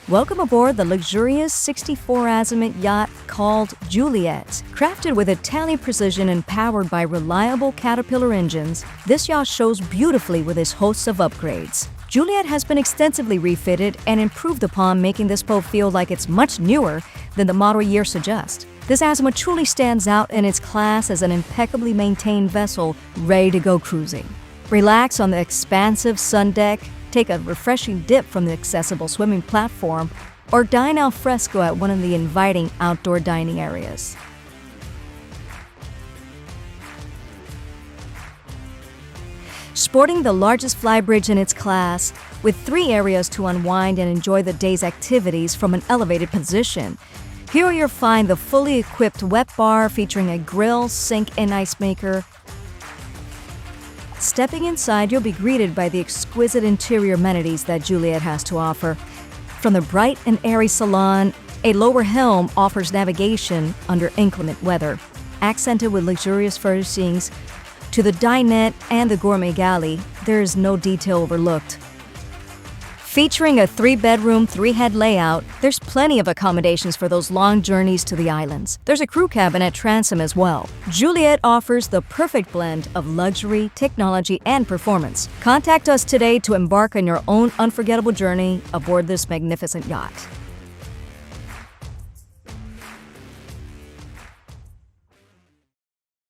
Welcome aboard the luxurious 64 Azimut yacht called Juliet. Crafted with Italian precision and powered by reliable Caterpillar engines, this yacht shows beautifully with its hosts of upgrades. Juliet has been extensively refitted and improved upon, making this boat feel like it's much newer than the model year suggests. This Azimut truly stands out in its class as an impeccably maintained vessel ready to go cruising. Relax on the expansive sun deck, take a refreshing dip from the accessible swimming platform, or dine al fresco at one of the inviting outdoor dining areas. Sporting the largest flybridge in its class, with 3 areas to unwind and enjoy the day's activities from an elevated position. Here you'll find the fully equipped wet bar featuring a grill, sink, and ice maker. Stepping inside, you'll be greeted by the exquisite interior amenities that Juliet has to offer. From the bright and airy salon, a lower helm offers navigation under inclement weather. Accented with luxurious furnishings, to the dinette and the gourmet galley, there is no detail overlooked. Featuring a 3-bedroom, 3-head layout, there's plenty of accommodations for those long journeys to the islands. There's a crew cabin at transom as well. Juliet offers the perfect blend of luxury, technology, and performance. Contact us today to embark on your own unforgettable journey aboard this magnificent yacht.